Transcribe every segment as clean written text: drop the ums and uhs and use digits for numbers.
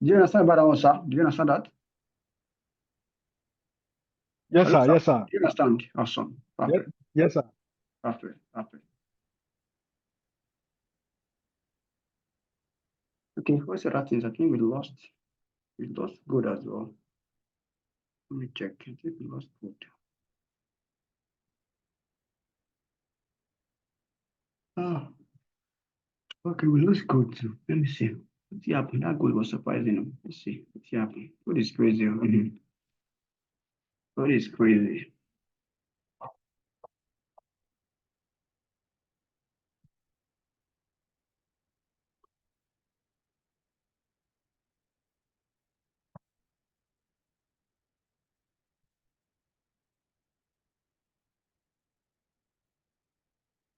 Do you understand about that one, sir? Do you understand that? Yes, Hello, sir. sir. Yes, sir. Do you understand? Awesome. Yes, Perfect. yes, sir. Perfect. Perfect. Okay, what's the ratings? I think we lost good as well. Let me check. I think we lost good. Ah, okay, we lost good too. Let me see. What's happened? That goal was surprising. Let's see. What's happened? What is crazy? What is crazy?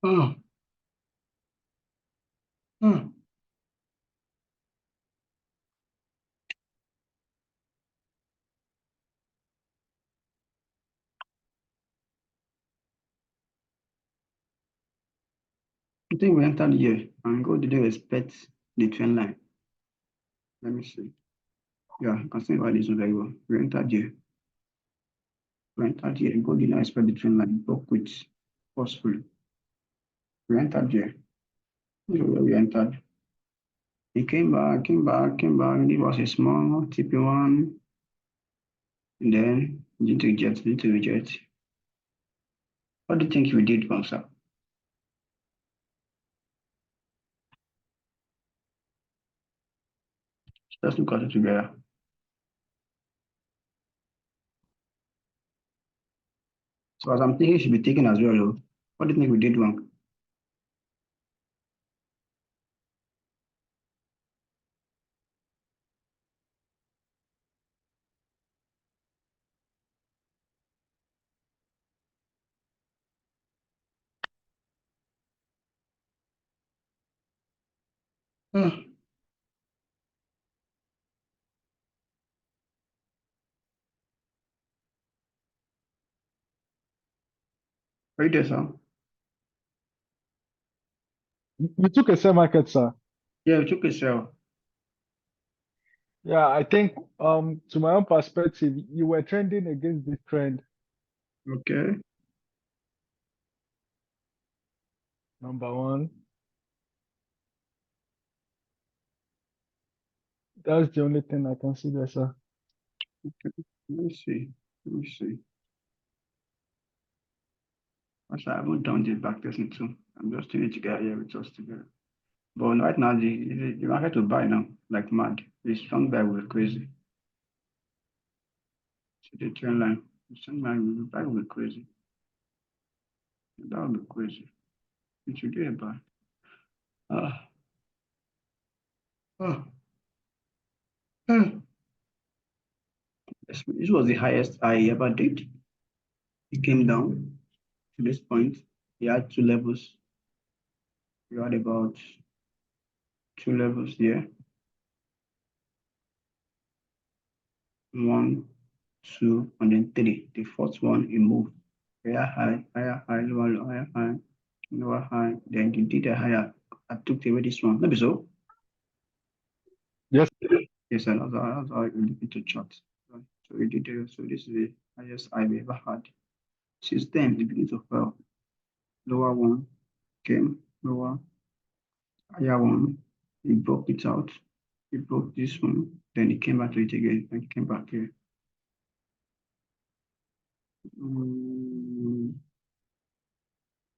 Oh, oh. I think we entered here and God didn't respect the trend line. Let me see. Yeah, I can see why this one very well. We entered here. We entered here. God did not expect the trend line. Broke with forcefully. We entered here. This is where we entered. He came back. It was a small TP1. And then need to reject. What do you think we did wrong, sir? Let's look at it together. So as I'm thinking, it should be taken as well. Though. What do you think we did wrong? Hmm. Are you there, sir? You took a sell market, sir. Yeah, we took a sell. Yeah, I think to my own perspective, you were trending against the trend. Okay. Number one. That's the only thing I can see there, sir. Let me see. Let me see. Actually, I haven't done this back testing too. I'm just doing it together here with us together. But right now, the market to buy now, like mad. The strong buy will be crazy. See the trend line. The strong buy will be crazy. That will be crazy. It should get a buy. Ah. Ah. Ah. This was the highest I ever did. It came down to this point. He had two levels. We had about two levels here. 1, 2, and then 3. The fourth one, it moved. Higher high, lower, low, higher high, lower high. Then it did a higher. I took away this one. Maybe so. Yes. Yes, and that's how you look into chart. So we did so this is the highest I've ever had. Since then, it begins to fall. Lower one came, lower, higher one. It broke it out. It broke this one. Then it came back to it again. And it came back here.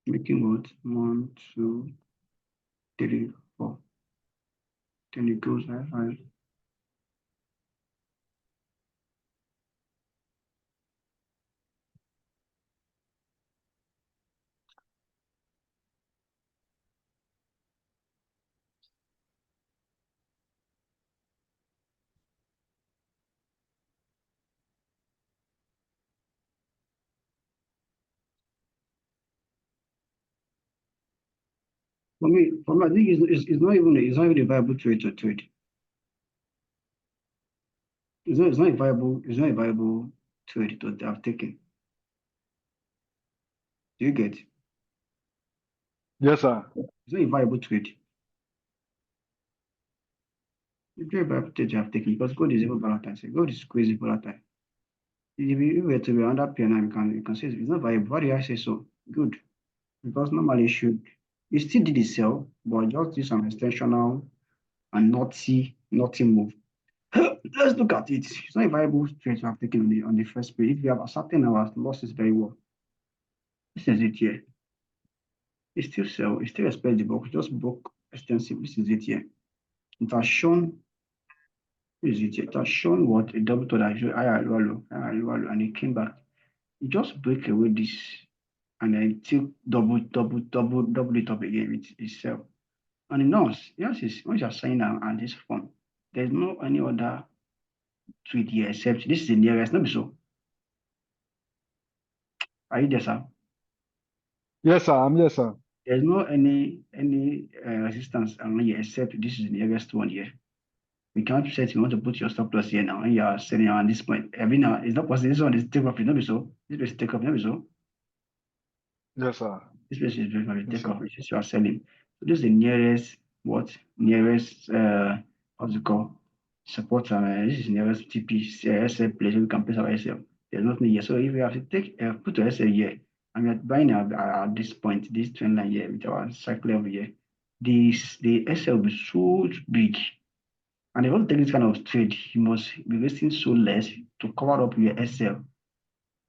Making what? 1, 2, 3, 4. Then it goes high. For me, I think it's not even a viable trade to trade. It's not a viable trade to have taken. Do you get? Yes, sir. It's not a viable trade. The trade by footage you have taken because gold is even volatile. So gold is crazy volatile. If you were to be under P&I, you can say it's not viable. Why do I say so? Good. Because normally you still did the sell, but just do some extensional and naughty move. Let's look at it. It's not a viable trade to have taken on the first page. If you have ascertained our losses very well, this is it here. It still sell, it still expect the box, just broke extensive. This is it here. It has shown, this is it here. It has shown what a double top that higher low, and it came back. It just break away this, and then still double it up again. It sell. And in us, yes, once you're signing on this fund, there's no any other trade here except this is the nearest, not so. Are you there, sir? Yes, sir. I'm yes, sir. There's no any resistance around here except this is the nearest one here. We can't say you want to put your stop loss here now and you are selling around this point. Every now it's not possible. This one is take off, not be so. This place is take off, not be so. Yes, sir. This place is very Yes, take off, sir. which is you are selling. So this is the nearest nearest what's it called? Support this is nearest TP SL place we can place our SL. There's nothing here. So if we have to take put our SL here and we are buying at this point, this trend line here with our cycle over here, the SL will be so big. And if you want to take this kind of trade, you must be wasting so less to cover up your SL.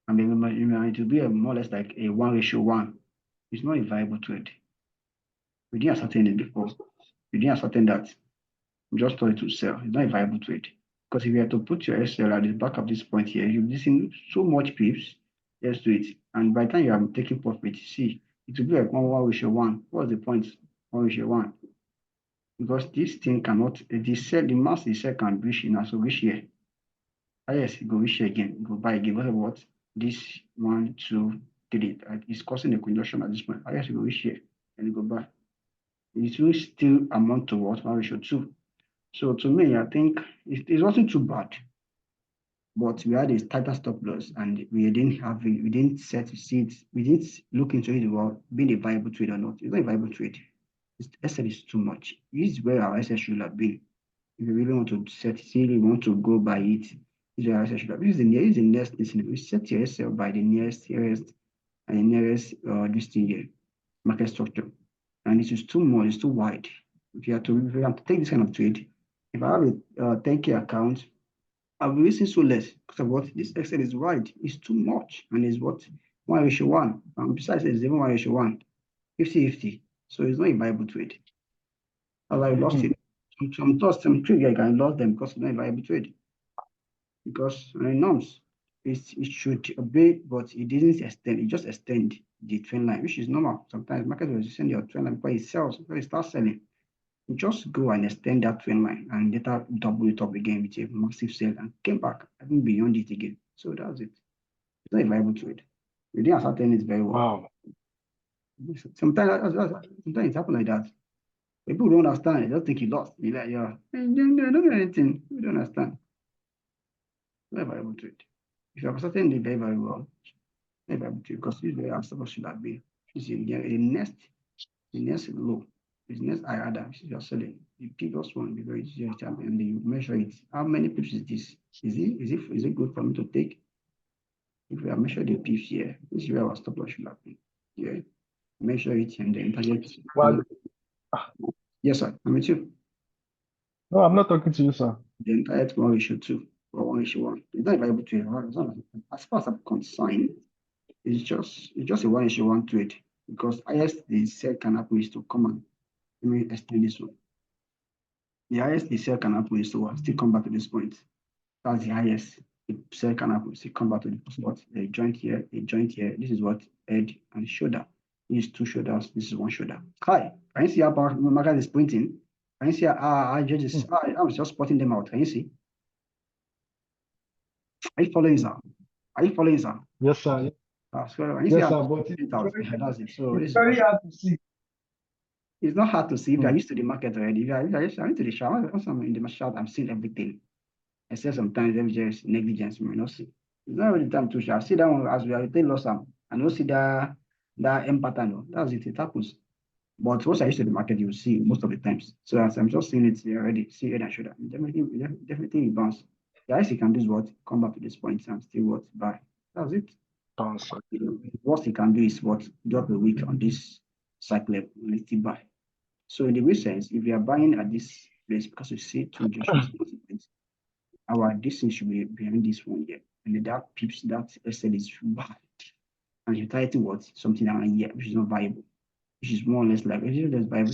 And then it will be more or less like a 1:1. It's not a viable trade. We didn't ascertain it before. We didn't ascertain that. We just thought it would sell. It's not a viable trade. Because if you have to put your SL at the back of this point here, you're missing so much pips. Let's do it. And by the time you are taking profit, see, it will be like 1:1. What's the point? 1:1. Because this thing cannot, the mass the sell can reach in, so reach here. Yes, go reach here again, go buy again. What? This 1, 2, 3 is causing a conjunction at this point. Yes, go reach here and go buy. It will still amount to what? 1:2. So to me, I think it wasn't too bad, but we had a tighter stop loss and we didn't look into it about being a viable trade or not. It's not a viable trade. SL is too much. This is where our SL should have been. If you really want to want to go by it, this is where our SL should have been. This is the next thing. You set your SL by the nearest this thing here, market structure. And it is too much, it's too wide. If you have to take this kind of trade, if I have a 10K account, I'll be wasting so less because of what this Excel is wide. It's too much, and it's what 1:1. And besides, it's even 1:1, 50-50. So it's not a viable trade. I lost it. Some trade I lost them because it's not a viable trade. Because norms, it should obey, but it didn't extend. It just extend the trend line, which is normal. Sometimes market will extend your trend line because it sells, because it starts selling. You just go and extend that trend line and later double it up again with a massive sell and came back even beyond it again. So that's it. It's not a viable trade. We didn't ascertain it very well. Wow. Sometimes it happens like that. People don't understand. They just think you lost. You're like, yeah, don't get anything. We don't understand. It's not a viable trade. If you have ascertained it very, very well, not a viable trade because this is where our support should have been. This is the next low. Business I add if you're selling the previous one because it's just and you measure it. How many pips is this? Is it good for me to take? If we are measuring the pips here, this is where our stop loss should happen. Yeah, measure it and then target. Well, yes, sir. I'm with you. no, I'm not talking to you, sir. Then target 1:2 or 1:1. It's not viable trade. As far as I'm concerned, it's just a 1:1 trade because highest the sell can happen is to come and let me extend this one. The highest the sell can happen is to still come back to this point. That's the highest the sell can happen. Still come back to the spot. A joint here, a joint here. This is what head and shoulder. This is 2 shoulders. This is 1 shoulder. Hi, can you see how market is pointing? Can you see how judges? I'm just spotting them out. Can you see? Are you following, sir? Are you following, sir? Yes, sir. So can you see Yes, how sir. But that's it. So it's very hard to see. It's not hard to see if you're used to the market already. If you're into the chart, once I'm in the chart, I'm seeing everything. Except sometimes them just negligence may not see. It's not really time to share. See that one as we are lost some. I don't see that M pattern. That's it. It happens. But once I used to the market, you will see most of the times. So as I'm just seeing it here already, see head and shoulder, definitely bounce. The IC can do is what? Come back to this point and still what? Buy. That's it. Bounce. The worst he can do is what? Drop a week on this cycle level and still buy. So in the real sense, if you are buying at this place because you see two injections, our distance should be behind this one here. And that pips, that SL is bad. And you're targeting what? Something around here, which is not viable. Which is more or less like, which is less viable.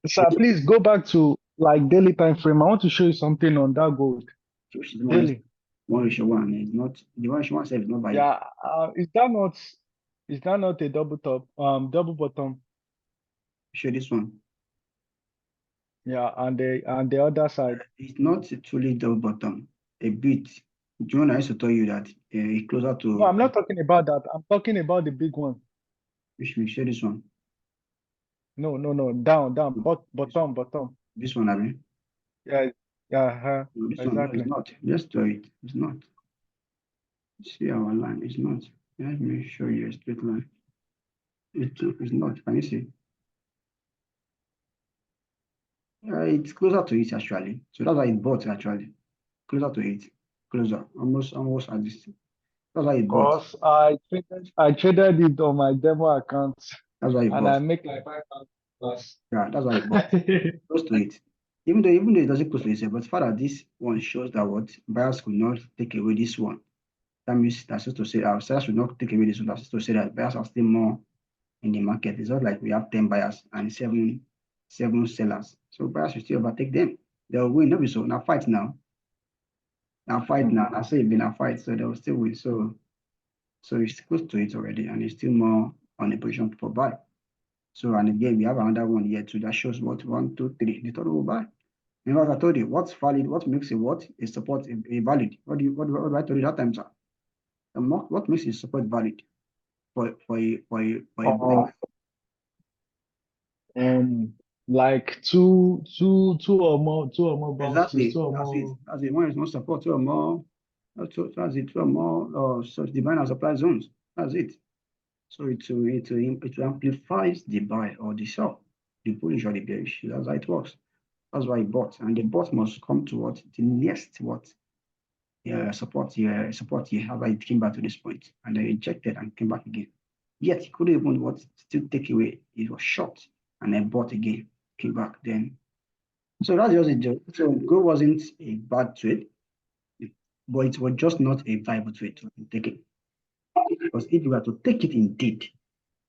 Sir, please go back to like daily time frame. I want to show you something on that gold. Which is more or less Daily. 1:1. It's not, the 1:1 itself is not viable. Yeah. Is that not a double top? Double bottom. Show this one. Yeah, and the other side. It's not truly double bottom. A bit. John, I used to tell you that it's closer to. No, I'm not talking about that. I'm talking about the big one. Which we show this one. No. Down. Bottom. This one, I mean. Yeah. No, this exactly. one, no, it's not. Just do it. It's not. See our line. It's not. Let me show you a straight line. It's not. Can you see? It's closer to it actually. So that's why it bought actually. Closer to it. Closer. Almost at this. That's why it bought. Because I traded it on my demo account. That's why it and bought. I make like 5,000 plus. Yeah, that's why it bought. Close to it. Even though it doesn't close to itself, but further this one shows that what buyers could not take away this one. That means that's just to say our sellers should not take away this one. That's just to say that buyers are still more in the market. It's not like we have 10 buyers and seven sellers. So buyers will still overtake them. They'll win. No, so now fight now. Now fight now. I say it's been a fight, so they will still win. So it's close to it already, and it's still more on a position for buy. So and again, we have another one here too that shows what 1, 2, 3. The total will buy. Remember, I told you what's valid, what makes a what a support a valid. What do I told you that time, sir? What makes a support valid for a like two or more bounces, exactly. two or That's it. more. That's it. One is not support, two or more. That's it. Two or more. So divine and supply zones. That's it. So it amplifies the buy or the sell, the bullish or the bearish. That's how it works. That's why it bought, and the bot must come to what the next what support here. How it came back to this point, and then ejected and came back again. Yet he couldn't even what still take away. It was short and then bought again, came back then. So that's just it. So go wasn't a bad trade, but it was just not a viable trade to take it. Because if you were to take it indeed,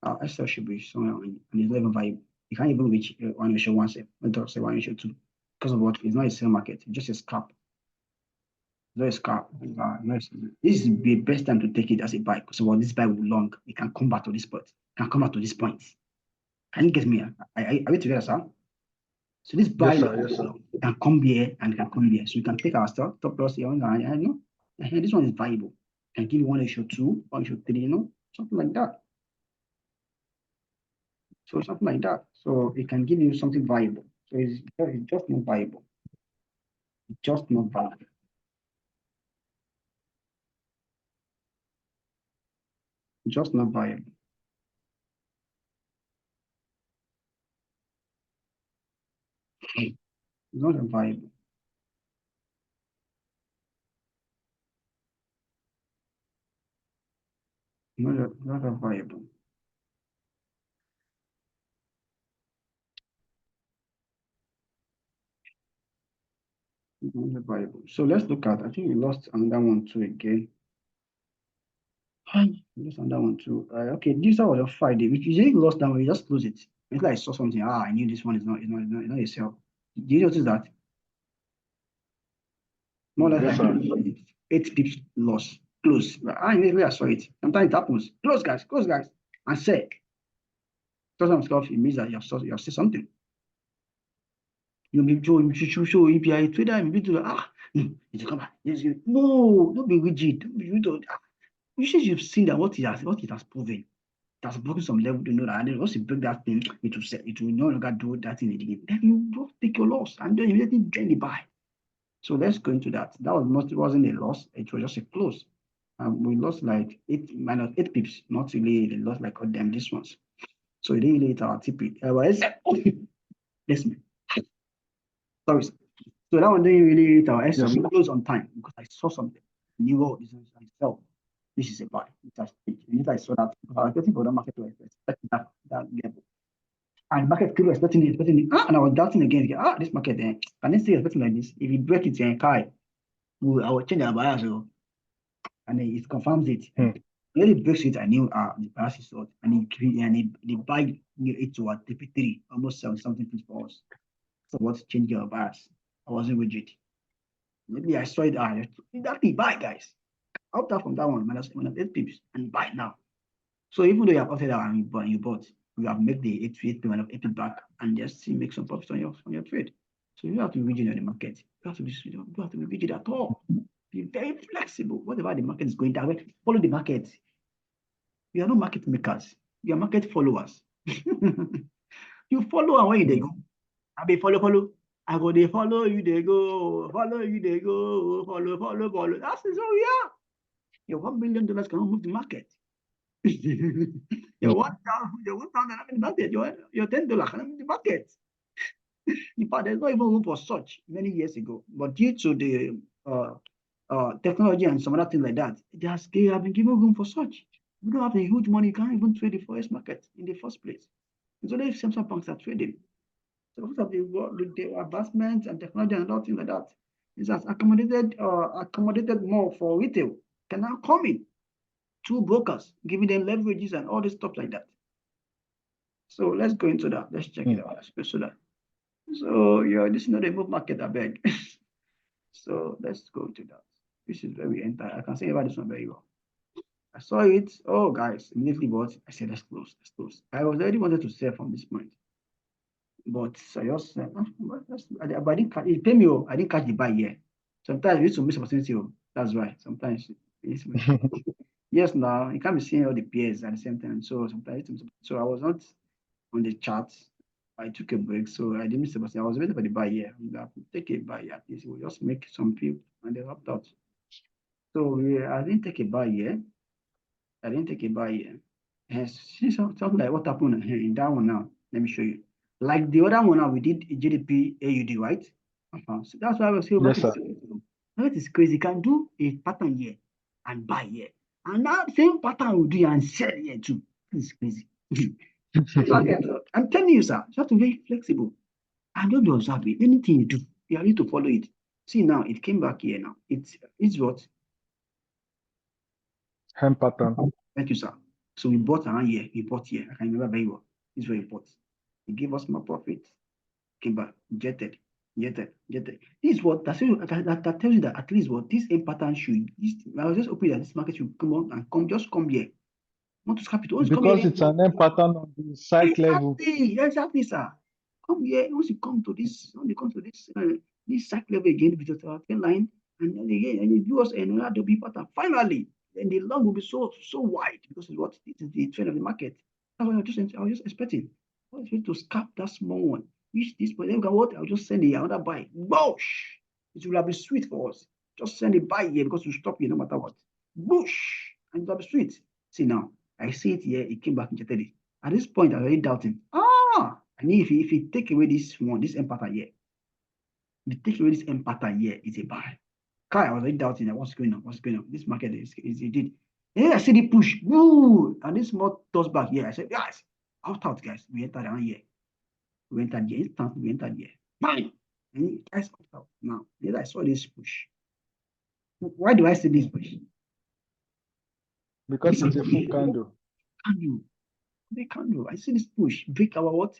our SL should be somewhere on, and it's not even viable. You can't even reach 1:1. Let's talk say 1:2 because of what? It's not a sell market. It's just a scalp. It's not a scalp. This is the best time to take it as a buy because this buy will long. It can come back to this point. It can come back to this point. Can you get me? Are we together, sir? So this buy can come here and can come here. So you can take our stop loss here. I know. This one is viable. Can give you 1:2, 1:3, something like that. So something like that. So it can give you something viable. So it's just not viable. It's just not viable. Just not viable. It's not viable. Not viable. Not viable. So let's look at. I think we lost another one too again. We lost another one too. Okay, this was a Friday. If you usually lost that one, you just close it. It's like I saw something. I knew this one is not a sell. Did you notice that? More or less like 8 pips loss. Close. I immediately I saw it. Sometimes it happens. Close, guys. And say. Sometimes it means that you have said something. You show if you are a trader, you be to no, it's come back. No, don't be rigid. You should have seen that what it has proven. It has broken some level to know that, and then once you break that thing, it will no longer do that thing again. Then you just take your loss and then immediately join the buy. So let's go into that. That wasn't a loss, it was just a close. We lost like 8 minus 8 pips, not really a loss like this ones. So it didn't really hit our TP. Listen, sorry. So that one didn't really hit our SL. Yes, We closed on time because I saw something. I knew, oh, this is myself. This is a buy. I saw that. I was waiting for the market to expect that level. And the market kept expecting it. And I was doubting again. This market, can it still expecting like this? If you break it, I will change our bias. And then it confirms it. When it breaks it, I knew the bias is out. And the buy near it to what TP3, almost 70 pips for us. So what changed our bias? I wasn't rigid. Maybe I saw it. Exactly, buy, guys. Out from that one, minus 8 pips, and buy now. So even though you have opted out and you bought, you have made the 8 payment of 8 back and just still make some profit on your trade. So you have to be rigid on the market. You have to be rigid at all. Be very flexible. Whatever the market is going that follow the market. You are not market makers. You are market followers. You follow and where they go. I be follow. I go they follow you, they go, follow you, they go, follow. That's so yeah. Your $1 million cannot move the market. Your $1,000 in the market, your $10 cannot move the market. In fact, there's not even room for such many years ago. But due to the technology and some other things like that, they have been given room for such. You don't have a huge money, you can't even trade the forex market in the first place. It's only if central banks are trading. So because of the advancements and technology and all things like that, it has accommodated more for retail. Can now come in. 2 brokers, giving them leverages and all this stuff like that. So let's go into that. Let's check it out. Let's go to that. So yeah, this is not a move market, I beg. So let's go to that. This is where we enter. I can say about this one very well. I saw it. Oh, guys, immediately bought. I said, let's close. I was already wanted to sell from this point. But I just said, but I didn't catch it. Pay me. I didn't catch the buy here. Sometimes you need to miss opportunity. That's right. Sometimes yes, now you can't be seeing all the peers at the same time. So sometimes I was not on the chart. I took a break, so I didn't miss the opportunity. I was waiting for the buy here. Take a buy at least. We'll just make some few and they opt out. So yeah, I didn't take a buy here. See something like what happened here in that one now. Let me show you. Like the other one now, we did GDP AUD, right? So that's why I was saying, yes, sir. That is crazy. You can do a pattern here and buy here. And that same pattern will do and sell here too. This is crazy. I'm telling you, sir, you have to be very flexible. And don't observe it. Anything you do, you need to follow it. See now, it came back here now. It's what? Hand pattern. Thank you, sir. So we bought around here. We bought here. I can remember very well. This is where we bought. It gave us more profit. Came back. Jetted. This is what that tells you that at least what this end pattern should. I was just hoping that this market should come on and come here. Want to scrap it? Because it's an end pattern on the site level. Exactly, sir. Come here. Once you come to this, this site level again with the trend line, and then again, and you do us another double pattern. Finally, then the long will be so wide because it's what it is the trend of the market. That's what I was just expecting. I was going to scalp that small one. Reach this point. Then what? I'll just send another buy. Boosh! It will have been sweet for us. Just send a buy here because we stop here no matter what. Boosh! And it will be sweet. See now, I see it here. It came back and jetted it. At this point, I'm already doubting. I mean, if you take away this one, this end pattern here, if you take away this end pattern here, it's a buy. I was already doubting that what's going on. This market is it did. And then I see the push. Woo! And this small toss back here. I said, guys, out, guys. We entered down here. We entered here. We entered here. Bang! And guys out. Now, then I saw this push. Why do I see this push? Because it's a full candle. They candle. I see this push. Break our what?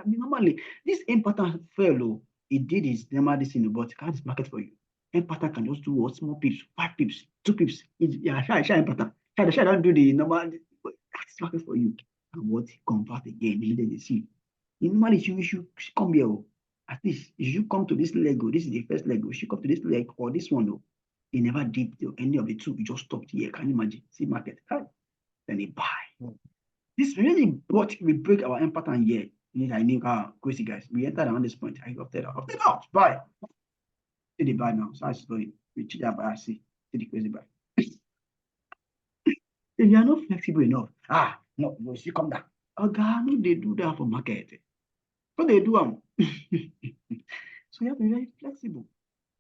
Normally, this end pattern fell. It did its normal this in but can't market for you. End pattern can just do what? Small pips, 5 pips, 2 pips. Share end pattern. Share don't do the normal. That's market for you. And what? Convert again. And then you see. Normally, you should come here. At least you should come to this leg. This is the first leg. You should come to this leg or this one. It never did any of the two. You just stopped here. Can you imagine? See market. Then they buy. This really we break our end pattern here. I knew crazy guys. We entered around this point. I opted out. Buy. See the buy now. So I saw it. We check that buy. See the crazy buy. If you are not flexible enough, no, you come down. no, they do that for market. But they do them. So you have to be very flexible.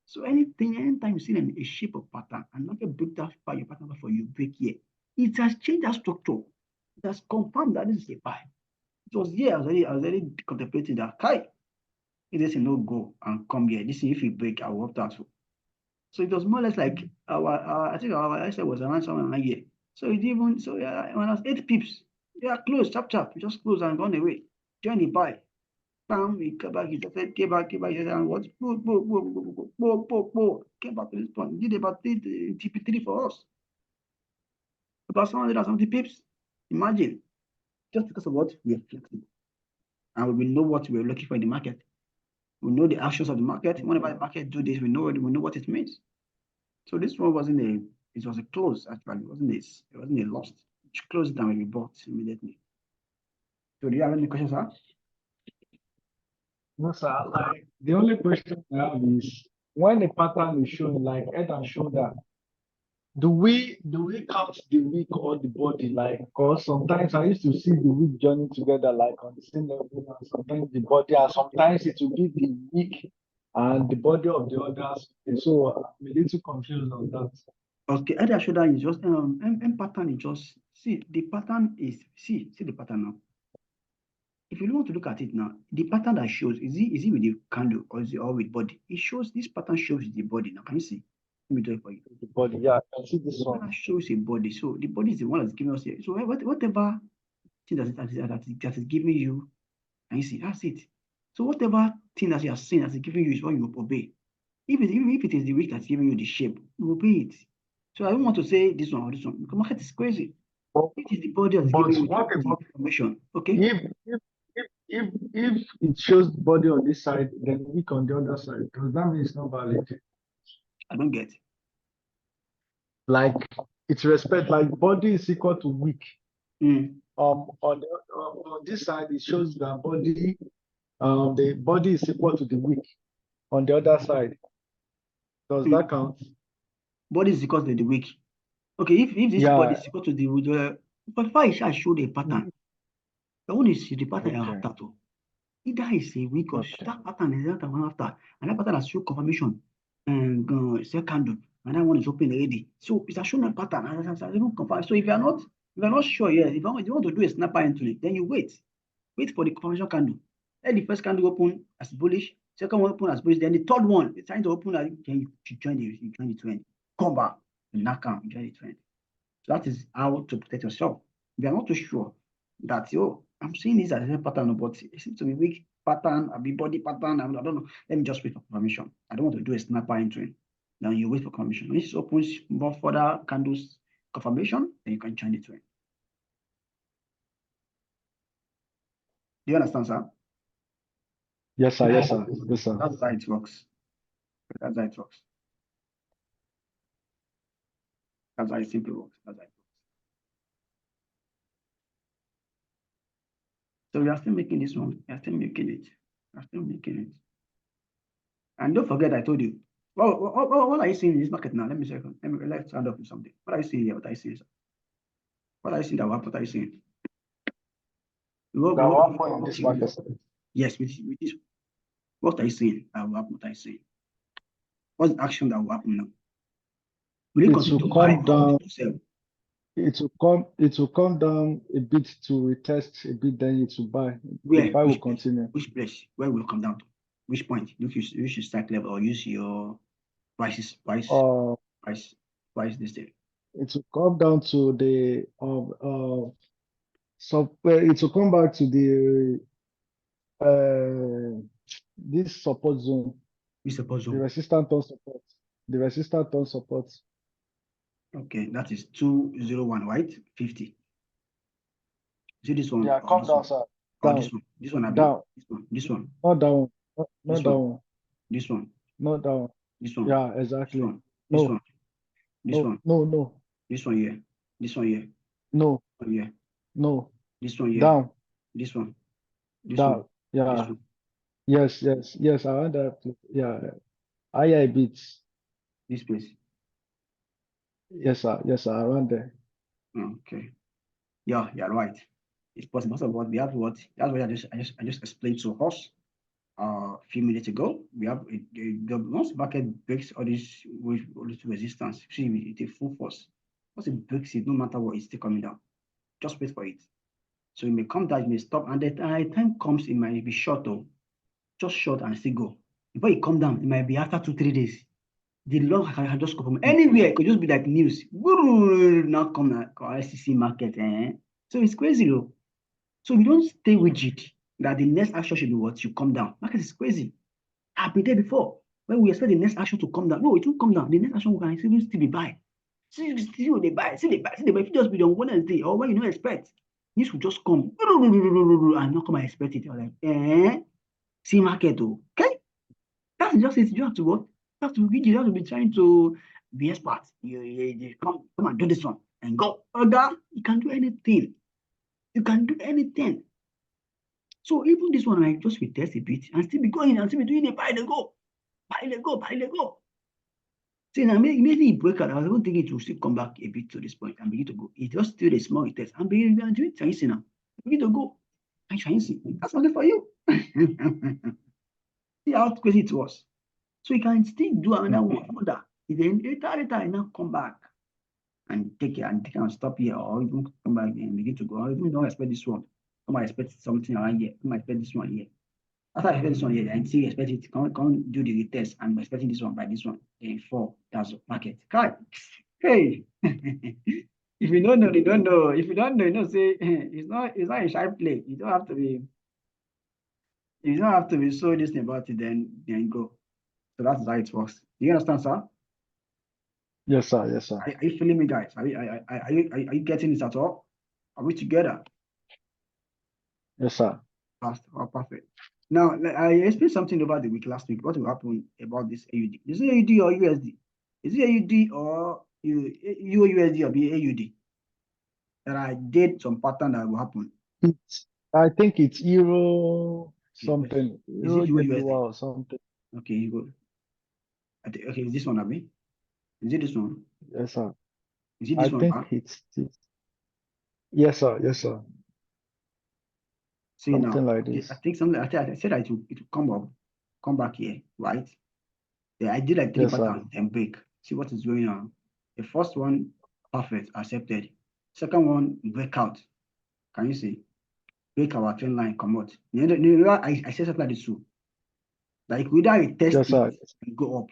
So anytime you see a shape of pattern and market break that by your pattern for you break here, it has changed that structure. It has confirmed that this is a buy. It was here. I was already contemplating that. If this no go and come here, this if it break, I will opt out. So it was more or less like I think our ISA was around somewhere like here. So it even when I was 8 pips, close, chap, you just close and gone away. Join the buy. Bam, we come back, he said, came back, and what? Came back to this point. Did about TP3 for us. About 170 pips. Imagine. Just because of what? We are flexible. And we know what we're looking for in the market. We know the actions of the market. Whenever the market do this, we know what it means. So this one wasn't it was a close actually. It wasn't a loss. It closed down when we bought immediately. So do you have any questions, sir? No, sir. Like the only question I have is when the pattern is showing like head and shoulder, do we count the week or the body? Like, because sometimes I used to see the week joining together like on the same level, and sometimes the body, and sometimes it will be the week and the body of the others. So I'm a little confused on that. Okay, head and shoulder is just M pattern is just see the pattern is see the pattern now. If you want to look at it now, the pattern that shows is it with the candle or is it all with body? It shows this pattern shows the body now. Can you see? Let me do it for you. The body, yeah, I can see this one. Pattern shows a body. So the body is the one that's giving us here. So whatever thing that is giving you, can you see? That's it. So whatever thing that you are seeing that is giving you is what you will obey. Even if it is the week that's giving you the shape, you obey it. So I don't want to say this one or this one because market is crazy. It is the body that's giving you the information. Okay. If it shows the body on this side, then weak on the other side, because that means it's not valid. I don't get. Like it's respect, like body is equal to weak. On this side, it shows that body, the body is equal to the weak. On the other side, does that count? Body is equal to the weak. Okay, if this body is equal to the but why I show the pattern? The one is the pattern you have that. Either is a week or that pattern is that one after, and that pattern has shown confirmation and second candle, and that one is open already. So it's a shown a pattern and it's even confirmed. So if you are not sure, yes, if you want to do a snapper into it, then you wait for the confirmation candle. Let the first candle open as bullish, second one open as bullish, then the third one is trying to open as you join the trend. Come back and knock out, join the trend. So that is how to protect yourself. If you are not too sure that I'm seeing this as a pattern, but it seems to be weak pattern, a big body pattern. I don't know. Let me just wait for confirmation. I don't want to do a snapper entry. Then you wait for confirmation. When it opens more further candles confirmation, then you can join the trend. Do you understand, sir? Yes, sir. Yes, sir. Yes, sir. That's how it works. That's how it works. That's how it simply works. That's how it works. So we are still making this one. We are still making it. We are still making it. And don't forget, I told you. Well, what are you seeing in this market now? Let's stand up with something. What are you seeing here? What are you seeing, sir? What are you seeing? What are you seeing? In this market. Yes, with this. What are you seeing? What are you seeing? What's the action that will happen now? Will it continue to come down? It will come down a bit to retest a bit, then it will buy. Where? The buy will continue. Which place? Where will it come down to? Which point? Use your strike level or use your price this thing. It will come down to the it will come back to the this support zone. Which support zone? The resistance on support. The resistance on support. Okay, that is 201, right? 50. See this one? Yeah, come down, sir. Down. This one. Down. This one. Not down. Not down. This one. Not down. This one. Yeah, exactly. This one. This one. No. This one here. This one here. No. One here. No. This one here. Down. This one. This down. One. Yeah. This one. Yes. I want that. Yeah. Higher bits. This place. Yes, sir. Around there. Okay. Yeah, you're right. It's possible. Because of what we have what that's what I just explained to us a few minutes ago. We have once the market breaks all this resistance, see it's a full force. Once it breaks it, no matter what, it's still coming down. Just wait for it. So it may come down, it may stop, and the time comes, it might be short though. Just short and still go. Before it come down, it might be after 2-3 days. The long can just go from anywhere. It could just be like news. Now come to ICC market. So it's crazy though. So we don't stay rigid that the next action should be what should come down. Market is crazy. I've been there before. When we expect the next action to come down. No, it won't come down. The next action can still be buy. Still they buy. Still they buy. Still they buy. If it just be on Wednesday or when you don't expect, this will just come. And not come and expect it. You're like, see market though. Okay? That's just it. You have to what? You have to read. You have to be trying to be expert. You come and do this one and go. You can do anything. You can do anything. So even this one, I just retest a bit and still be going and still be doing a buy and go. Buy and go, buy and go. See, now maybe it break out. I don't think it will still come back a bit to this point and begin to go. It just still a small retest and begin to do it. Can you see now? Begin to go. And can you see? That's only for you. See how crazy it was. So you can still do another one further. Then later I now come back and take it and stop here, or even come back and begin to go. Or even don't expect this one. Come and expect something around here. Come and expect this one here. After I expect this one here, and see expect it. Come do the retest. I'm expecting this one by this one. Then 4. That's market. Right. Hey. If you don't know, you don't know. If you don't know, you know, say it's not a shy play. You don't have to be so distant about it, then go. So that's how it works. Do you understand, sir? Yes, sir. Yes, sir. Are you feeling me, guys? Are you getting this at all? Are we together? Yes, sir. Perfect. Now, I explained something over the week last week. What will happen about this AUD? Is it AUD or USD? Is it AUD or EURUSD or AUD? That I did some pattern that will happen. I think it's Euro something. Is it EURJPY or something. Okay, you go. Okay, is this one, Abi? Is it this one? Yes, sir. Is it this one? I think it's this. Yes, sir. Yes, sir. See something now, like this. I think something. I said that it will come back here, right? Yeah, I did like 3 patterns and break. See what is going on. The first one, perfect, accepted. Second one, breakout. Can you see? Break our trend line, come out. I said something like this too. Like we either test it and go up,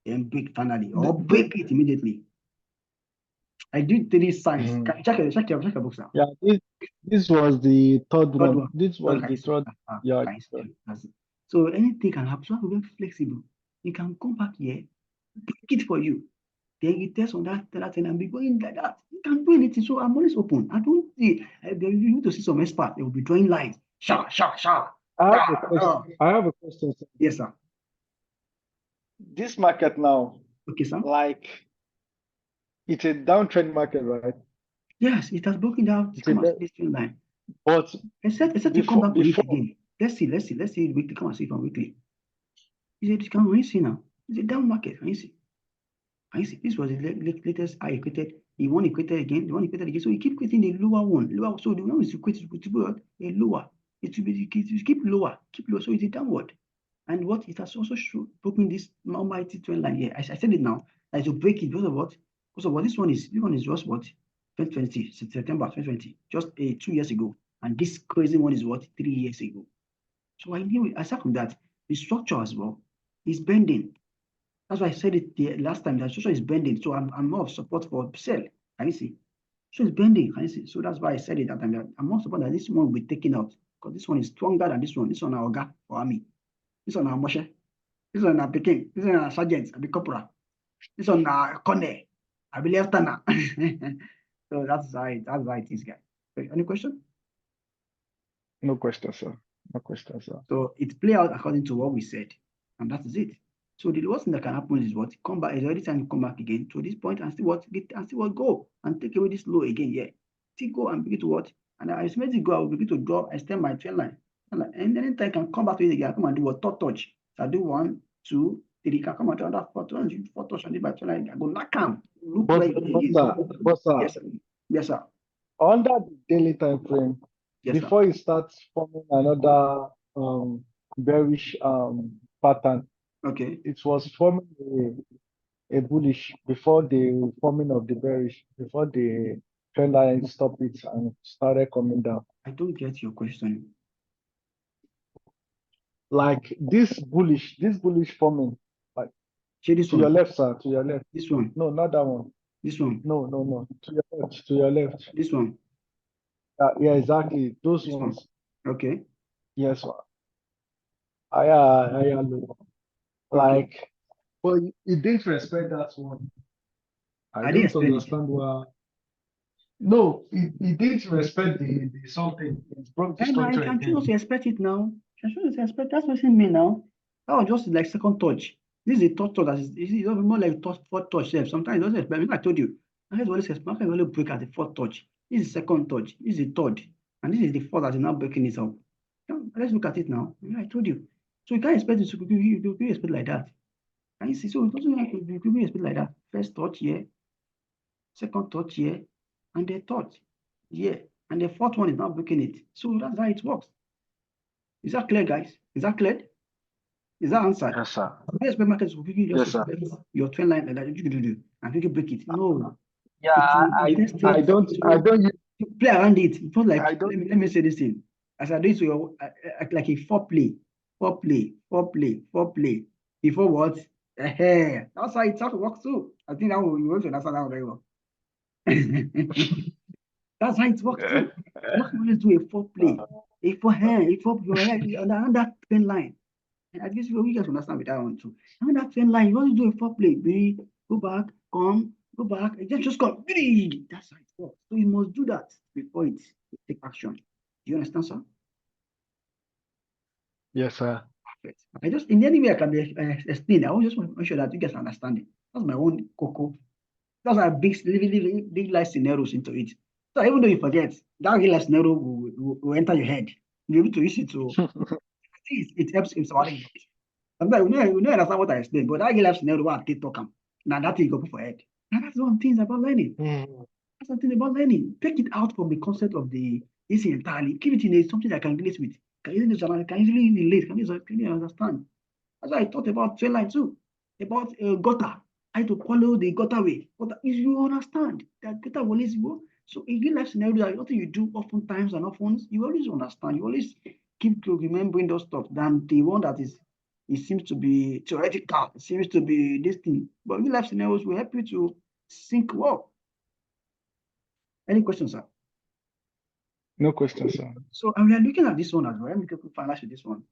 then break finally, or break it immediately. I did 3 signs. Check your books now. Yeah, this was the third one. This was the third. Yeah. So anything can happen. So have to be flexible. You can come back here, break it for you. Then you test on that thing and be going like that. You can do anything. So I'm always open. I don't see. You need to see some expert. They will be drawing lines. Sha. I have a question. Sir. Yes, sir. This market now. Okay, sir. Like, it's a downtrend market, right? Yes, it has broken down. Come on, this trend line. But except you come back to it again. Let's see it weekly. Come and see it from weekly. Is it can you see now? It's a down market. Can you see? This was the latest I equated. The one equated again. So we keep creating the lower one. So the one is equated a lower. It will be keep lower. So it's a downward. And what it has also broken this almighty trend line here. I said it now. That to break it because of what? This one is just what? 2020, September 2020, just 2 years ago. And this crazy one is what? 3 years ago. So I knew it. Aside from that, the structure as well is bending. That's why I said it the last time. That structure is bending. So I'm more of support for sell. Can you see? So it's bending. Can you see? So that's why I said it that time. That I'm more support that this one will be taken out because this one is stronger than this one. This one our Oga or Army. This one our Moshe. This one our Peking. This one our Sergeant. I be Corporal. This one our Conde. I be Lieutenant. So that's how it is, guys. Any question? No question, sir. No question, sir. So it play out according to what we said, and that is it. So the worst thing that can happen is what come back is already time to come back again to this point and still go and take away this low again. Yeah, still go and begin to what, and I estimate it go. I will begin to drop, extend my trend line, and then I can come back to it again. I come and do what third touch. So I do 1, 2, 3. Can come and do another 4 touch on it by trend line. I go knock am. But sir, Yes, sir. under the daily time frame, Yes, sir. before it starts forming another bearish pattern, Okay. it was forming a bullish before the forming of the bearish, before the trend line stopped it and started coming down. I don't get your question. Like this bullish forming, like Share this to your one. left, sir, to your left. This one. No, not that one. This one. No, no, no. To your left, to your left. This one. Yeah, exactly. Those This one. ones. Okay. Yes, sir. I look. Okay. Like, but it didn't respect that one. I I didn't don't expect it. understand why. No, it didn't respect the something. It broke the And I structure can again. choose to expect it now. Can choose to expect. That's what me now. That was just like second touch. This is a third touch. That is more like fourth touch. Sometimes it doesn't expect. Like I told you, market always expect. Market always break at the fourth touch. This is second touch. This is the third, and this is the fourth that is now breaking it up. Let's look at it now. I told you. So you can't expect it to be you expect like that. Can you see? So it doesn't have to be expect like that. First touch here, second touch here, and the third here, and the fourth one is now breaking it. So that's how it works. Is that clear, guys? Is that clear? Is that answered? Yes, sir. You expect markets to quickly just Yes, sir. expect your trend line like that, and quickly break it. No, Yeah, it will test it. I don't You play around it. It's not like I don't let me say this thing. As I do it to your like a foreplay. Before what? That's how it works too. I think that you want to understand that one very well. That's how it works too. What you always do a foreplay, on that trend line. And I guess you guys understand with that one too. On that trend line, you always do a foreplay. Go back, come, go back, and just come. That's how it works. So you must do that before it take action. Do you understand, sir? Yes, sir. Perfect. I just in any way I can be explain. I just want to make sure that you guys understand it. That's my own cocoa. That's why big life scenarios into it. So even though you forget, that real life scenario will enter your head. You'll be able to use it to. I think it helps in somebody. Sometimes you know understand what I explained, but that real life scenario what I talk am. Now that thing you go put for head. Now that's one thing about learning. That's something about learning. Take it out from the concept of the this entirely. Keep it in something that I can relate with. Can easily relate. Can easily understand. That's why I thought about train line too. About gutter. I had to follow the gutter way. But if you understand that gutter will always go. So in real life scenario, that nothing you do oftentimes and often, you always understand. You always keep remembering those stuff than the one that is it seems to be theoretical. It seems to be this thing. But real life scenarios will help you to think well. Any questions, sir? No question, sir. So we are looking at this one as well. Let me finalize with this one.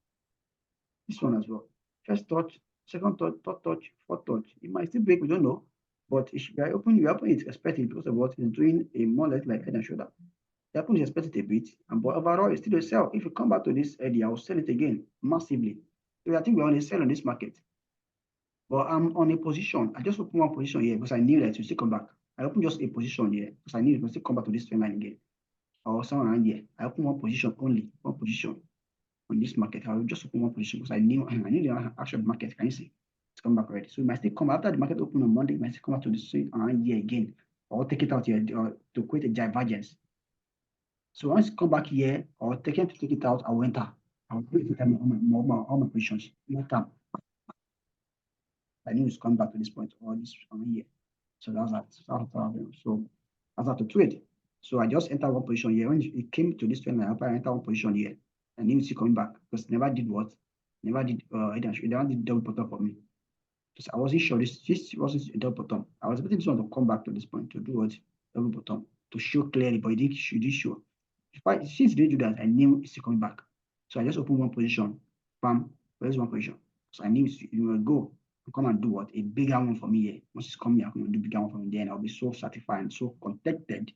This one as well. First touch, second touch, third touch, fourth touch. It might still break, we don't know. But if you open it expecting because of what it's doing a more or less like head and shoulder. The open is expected a bit, but overall it's still a sell. If you come back to this area, I will sell it again massively. So I think we're on a sell on this market. But I'm on a position. I just open one position here because I knew that it will still come back. I open just a position here because I knew it will still come back to this trend line again. Or somewhere around here. I open one position only, one position on this market. I will just open one position because I knew the actual market. Can you see? It's come back already. So it might still come after the market open on Monday, it might still come out to the same around here again. Or take it out here to create a divergence. So once it come back here or take it out, I will enter. I will create all my positions. No time. I knew it's coming back to this point or this around here. So that's that. So that's how to trade. So I just entered one position here. When it came to this trend line, I entered one position here. And you see coming back because it never did what? Never did it never did double bottom for me. Because I wasn't sure this wasn't a double bottom. I was expecting this one to come back to this point to do what? Double bottom. To show clearly, but it didn't show. Since they do that, I knew it's coming back. So I just opened one position. Bam, where's one position? So I knew it will go and come and do what? A bigger one for me here. Once it's coming, I'm going to do bigger one for me. Then I'll be so satisfied and so contented,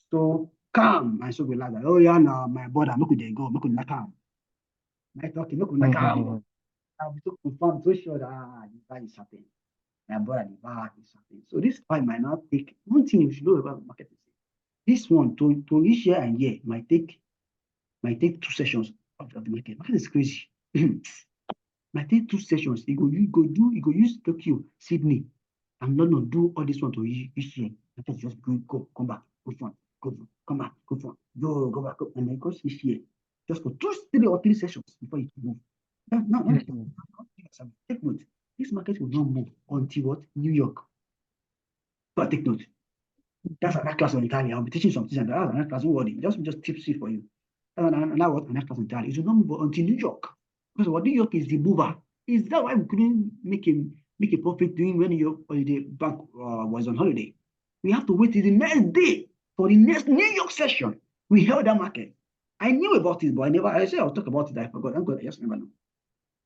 so calm and so relaxed. Like, oh yeah, now my brother, look where they go, look where they calm. My talking, look where they calm. I'll be so confirmed, so sure that this guy is happening. My brother, the bar is happening. So this fight might not take one thing you should know about market is this one to reach here and here might take 2 sessions of the market. Market is crazy. Might take 2 sessions. You go use Tokyo, Sydney, and London do all this one to reach here. Market just go come back, go front. go for, come back, go for, go back, go, and then go switch here. Just for 2, 3 or 3 sessions before it move. Now, take note. This market will not move until what? New York. But take note. That's another class on Italian. I'll be teaching some things and that's another class. Don't worry. Just tips it for you. Another class on Italian. It will not move until New York. Because what New York is the mover. Is that why we couldn't make a profit doing when New York holiday bank was on holiday? We have to wait till the next day for the next New York session. We held that market. I knew about it, but I said I'll talk about it. I forgot. I'm good. I just remember now.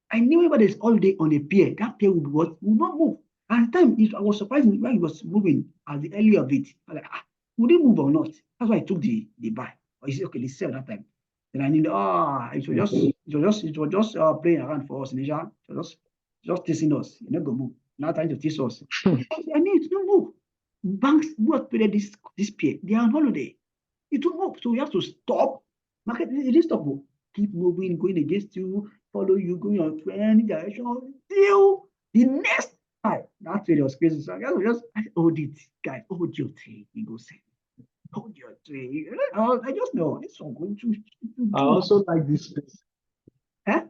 I knew whenever there's holiday on a pair, that pair would not move. At the time, I was surprised when it was moving at the early of it. I was like, would it move or not? That's why I took the buy. Or is it okay? They sell that time. Then I knew it was just playing around for us in Asia. It was just teasing us. You're not gonna move. Not trying to tease us. I knew it don't move. Banks what period this pair, they are on holiday. It will move. So we have to stop. Market it didn't stop. Keep moving, going against you, follow you, going on 20 direction till the next time. That really was crazy. So I hold it, guys. Hold your trade. You go say, hold your trade. I just know this one going to. I also like this space. Huh?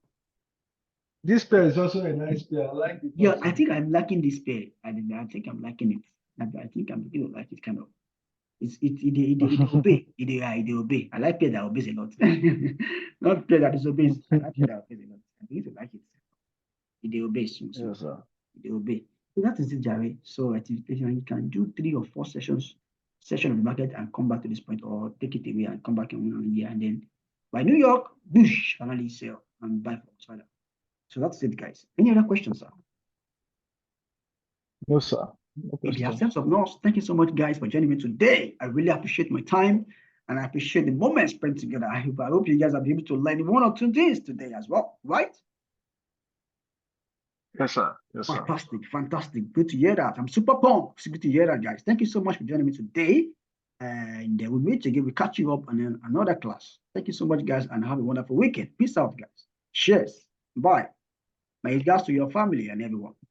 This pair is also a nice pair. I like it. Yeah, I think I'm liking this pair. I think I'm liking it. I think I'm beginning to like it kind of. It obey. It obey. I like pair that obeys a lot. Not pair that disobeys. I like pair that obeys a lot. I think you like it. It obeys. Yes, sir. It obey. So that is it, Jerry. So you can do 3 or 4 sessions of the market and come back to this point, or take it away and come back in 1 year, and then by New York, boosh, finally sell and buy for Australia. So that's it, guys. Any other questions, sir? No, sir. If you have sense of notes, thank you so much, guys, for joining me today. I really appreciate my time and I appreciate the moment spent together. I hope you guys are able to learn 1 or 2 things today as well, right? Yes, sir. Yes, sir. Fantastic. Good to hear that. I'm super pumped. It's good to hear that, guys. Thank you so much for joining me today. And we'll meet again. We'll catch you up on another class. Thank you so much, guys, and have a wonderful weekend. Peace out, guys. Cheers. Bye. My regards to your family and everyone.